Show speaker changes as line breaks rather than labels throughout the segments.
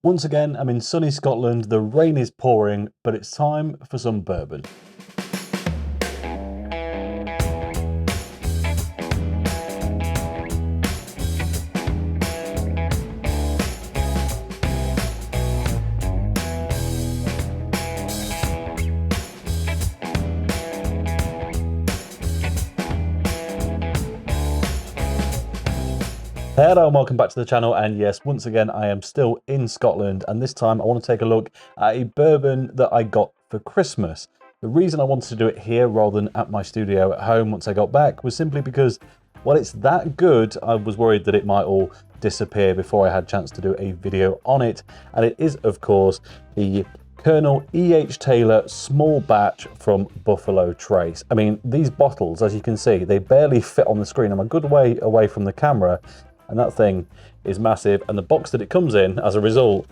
Once again, I'm in sunny Scotland, the rain is pouring, but it's time for some bourbon. Hello and welcome back to the channel, and yes, once again I am still in Scotland, and this time I want to take a look at a bourbon that I got for Christmas. The reason I wanted to do it here rather than at my studio at home once I got back was simply because, well, it's that good. I was worried that it might all disappear before I had a chance to do a video on it, and it is of course the Colonel E.H. Taylor small batch from Buffalo Trace. I mean, these bottles, as you can see, they barely fit on the screen. I'm a good way away from the camera, and that thing is massive, and the box that it comes in as a result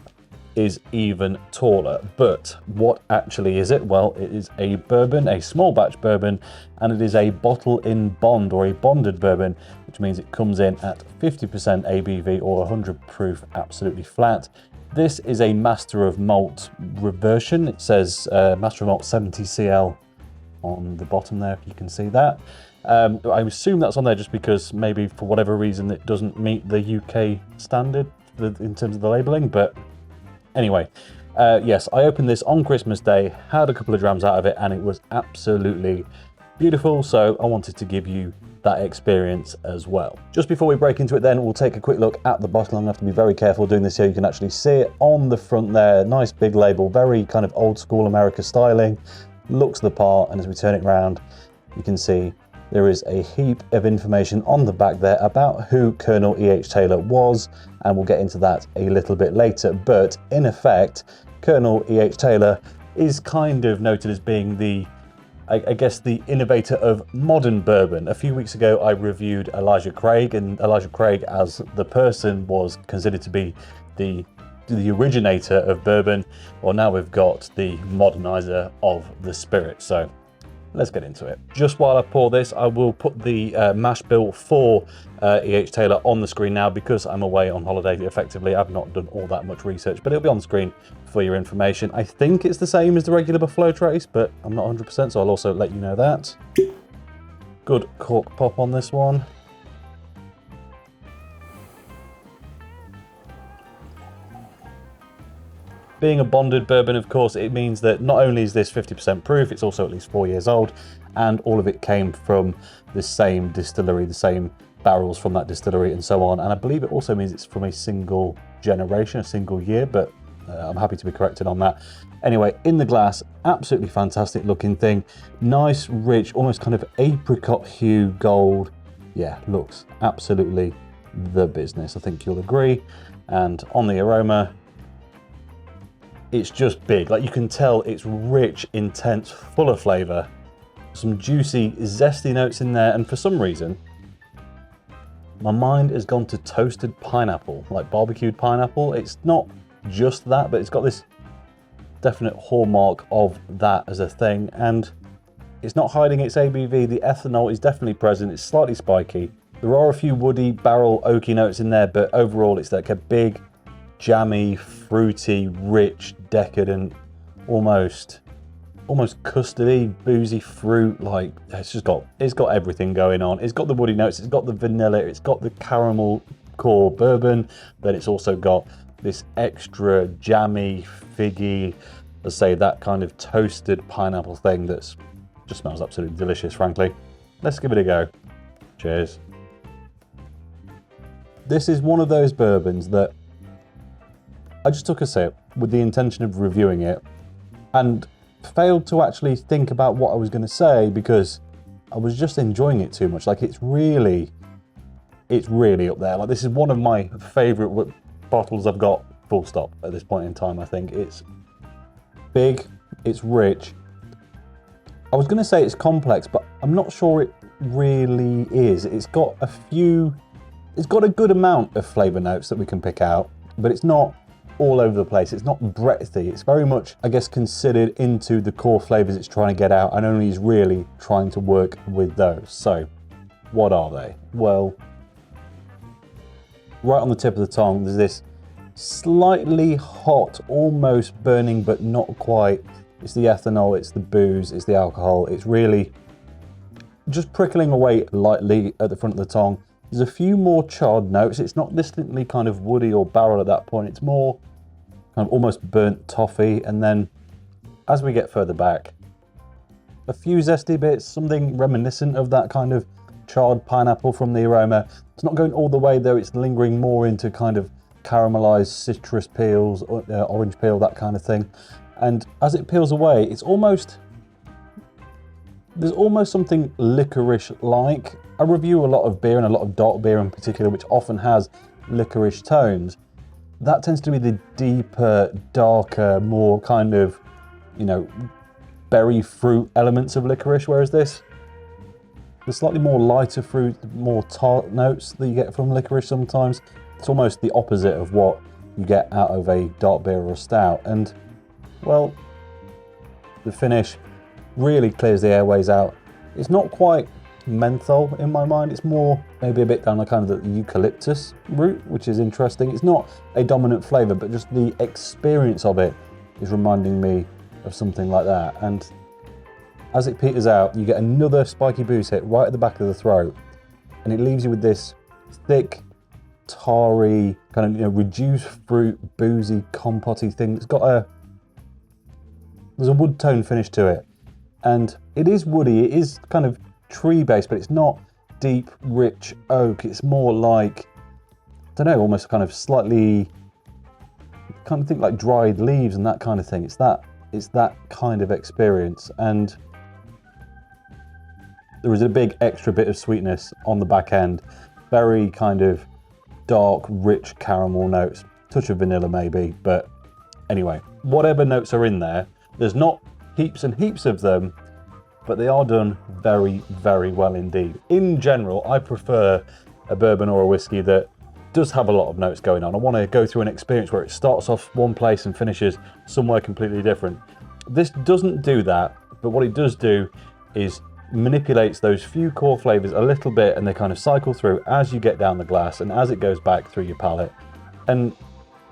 is even taller. But what actually is it? Well, it is a bourbon, a small batch bourbon, and it is a bottle in bond, or a bonded bourbon, which means it comes in at 50% ABV or 100 proof, absolutely flat. This is a Master of Malt reversion. It says Master of Malt 70 CL on the bottom there, if you can see that. I assume that's on there just because maybe for whatever reason it doesn't meet the UK standard in terms of the labelling, but anyway, yes, I opened this on Christmas Day, had a couple of drams out of it, and it was absolutely beautiful, so I wanted to give you that experience as well. Just before we break into it then, we'll take a quick look at the bottle. I'm gonna have to be very careful doing this here. You can actually see it on the front there, nice big label, very kind of old school America styling, looks the part, and as we turn it around, you can see there is a heap of information on the back there about who Colonel E.H. Taylor was, and we'll get into that a little bit later. But in effect, Colonel E.H. Taylor is kind of noted as being the, I guess, the innovator of modern bourbon. A few weeks ago, I reviewed Elijah Craig, and Elijah Craig as the person was considered to be the originator of bourbon. Well, now we've got the modernizer of the spirit. So let's get into it. Just while I pour this, I will put the mash bill for E.H. Taylor on the screen now because I'm away on holiday effectively. I've not done all that much research, but it'll be on the screen for your information. I think it's the same as the regular Buffalo Trace, but I'm not 100%, so I'll also let you know that. Good cork pop on this one. Being a bonded bourbon, of course, it means that not only is this 50% proof, it's also at least 4 years old, and all of it came from the same distillery, the same barrels from that distillery and so on. And I believe it also means it's from a single generation, a single year, but I'm happy to be corrected on that. Anyway, in the glass, absolutely fantastic looking thing. Nice, rich, almost kind of apricot hue gold. Yeah, looks absolutely the business. I think you'll agree. And on the aroma, it's just big. Like, you can tell it's rich, intense, full of flavor, some juicy, zesty notes in there, and for some reason my mind has gone to toasted pineapple, like barbecued pineapple. It's not just that, but it's got this definite hallmark of that as a thing, and it's not hiding its ABV. The ethanol is definitely present. It's slightly spiky. There are a few woody, barrel, oaky notes in there, but overall it's like a big, jammy, fruity, rich, decadent, almost custardy, boozy fruit. Like, it's got everything going on. It's got the woody notes, it's got the vanilla, it's got the caramel core bourbon, but it's also got this extra jammy, figgy, let's say that kind of toasted pineapple thing that's just smells absolutely delicious, frankly. Let's give it a go. Cheers. This is one of those bourbons that I just took a sip with the intention of reviewing it and failed to actually think about what I was going to say because I was just enjoying it too much. Like, it's really up there. Like, this is one of my favorite bottles I've got, full stop, at this point in time. I think it's big, it's rich. I was going to say it's complex, but I'm not sure it really is. It's got a good amount of flavor notes that we can pick out, but it's not all over the place. It's not breadthy. It's very much, I guess, considered into the core flavors it's trying to get out, and only is really trying to work with those. So what are they? Well, right on the tip of the tongue, there's this slightly hot, almost burning, but not quite. It's the ethanol, it's the booze, it's the alcohol. It's really just prickling away lightly at the front of the tongue. There's a few more charred notes. It's not distinctly kind of woody or barrel at that point. It's more kind of almost burnt toffee. And then as we get further back, a few zesty bits, something reminiscent of that kind of charred pineapple from the aroma. It's not going all the way though. It's lingering more into kind of caramelized citrus peels, orange peel, that kind of thing. And as it peels away, it's almost, there's almost something licorice-like. I review a lot of beer and a lot of dark beer in particular, which often has licorice tones. That tends to be the deeper, darker, more kind of, you know, berry fruit elements of licorice, whereas this, the slightly more lighter fruit, more tart notes that you get from licorice sometimes. It's almost the opposite of what you get out of a dark beer or a stout. And, well, the finish really clears the airways out. It's not quite menthol in my mind. It's more maybe a bit down the kind of the eucalyptus route, which is interesting. It's not a dominant flavour, but just the experience of it is reminding me of something like that. And as it peters out, you get another spiky booze hit right at the back of the throat, and it leaves you with this thick, tarry, kind of, you know, reduced fruit, boozy, compote-y thing. It's got there's a wood tone finish to it, and it is woody. It is kind of tree-based, but it's not deep, rich oak. It's more like, I don't know, almost kind of slightly, kind of think like dried leaves and that kind of thing. It's that kind of experience, and there is a big extra bit of sweetness on the back end. Very kind of dark, rich caramel notes, touch of vanilla maybe, but anyway, whatever notes are in there, there's not heaps and heaps of them, but they are done very, very well indeed. In general, I prefer a bourbon or a whiskey that does have a lot of notes going on. I want to go through an experience where it starts off one place and finishes somewhere completely different. This doesn't do that, but what it does do is manipulates those few core flavors a little bit, and they kind of cycle through as you get down the glass and as it goes back through your palate. And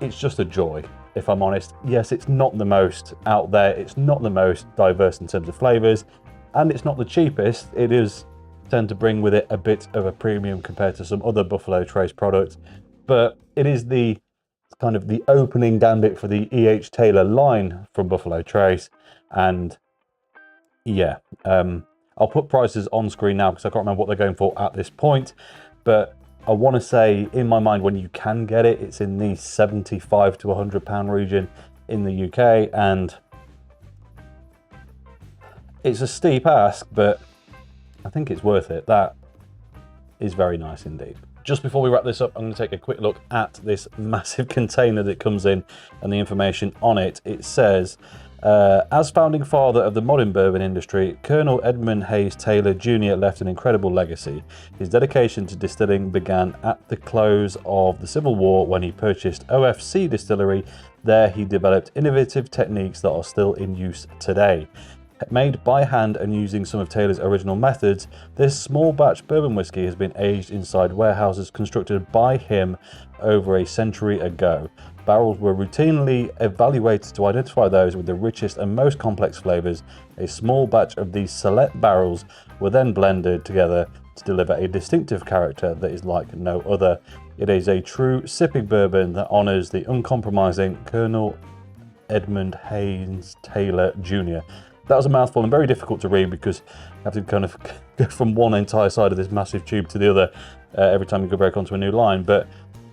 it's just a joy, if I'm honest. Yes, it's not the most out there, it's not the most diverse in terms of flavors, and it's not the cheapest. It is tend to bring with it a bit of a premium compared to some other Buffalo Trace products, but it is the kind of the opening gambit for the E.H. Taylor line from Buffalo Trace. And yeah, I'll put prices on screen now because I can't remember what they're going for at this point, but I want to say in my mind when you can get it, it's in the £75 to £100 region in the UK, and it's a steep ask, but I think it's worth it. That is very nice indeed. Just before we wrap this up, I'm going to take a quick look at this massive container that comes in and the information on it. It says, as founding father of the modern bourbon industry, Colonel Edmund Hayes Taylor Jr. left an incredible legacy. His dedication to distilling began at the close of the Civil War when he purchased OFC Distillery. There he developed innovative techniques that are still in use today. Made by hand and using some of Taylor's original methods, this small batch bourbon whiskey has been aged inside warehouses constructed by him over a century ago. Barrels were routinely evaluated to identify those with the richest and most complex flavors. A small batch of these select barrels were then blended together to deliver a distinctive character that is like no other. It is a true sipping bourbon that honors the uncompromising Colonel Edmund Hayes Taylor Jr. That was a mouthful and very difficult to read because you have to kind of go from one entire side of this massive tube to the other every time you go break onto a new line. But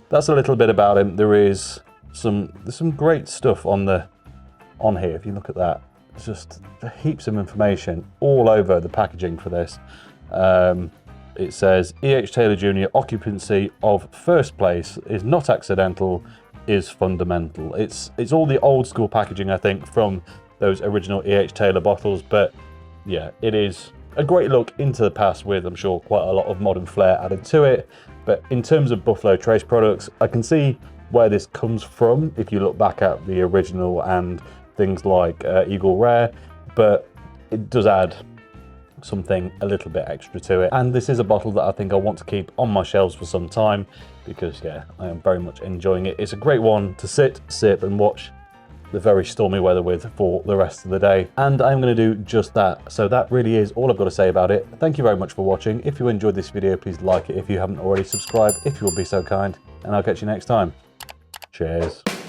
that's a little bit about him. There's some great stuff on here. If you look at that, it's just heaps of information all over the packaging for this. It says E.H. Taylor Jr. occupancy of first place is not accidental, is fundamental. It's all the old school packaging, I think, from those original E.H. Taylor bottles, but yeah, it is a great look into the past with, I'm sure, quite a lot of modern flair added to it. But in terms of Buffalo Trace products, I can see where this comes from if you look back at the original and things like Eagle Rare, but it does add something a little bit extra to it. And this is a bottle that I think I want to keep on my shelves for some time because, yeah, I am very much enjoying it. It's a great one to sit, sip, and watch the very stormy weather with for the rest of the day. And I'm going to do just that. So that really is all I've got to say about it. Thank you very much for watching. If you enjoyed this video, please like it. If you haven't already, subscribe if you will be so kind. And I'll catch you next time. Cheers.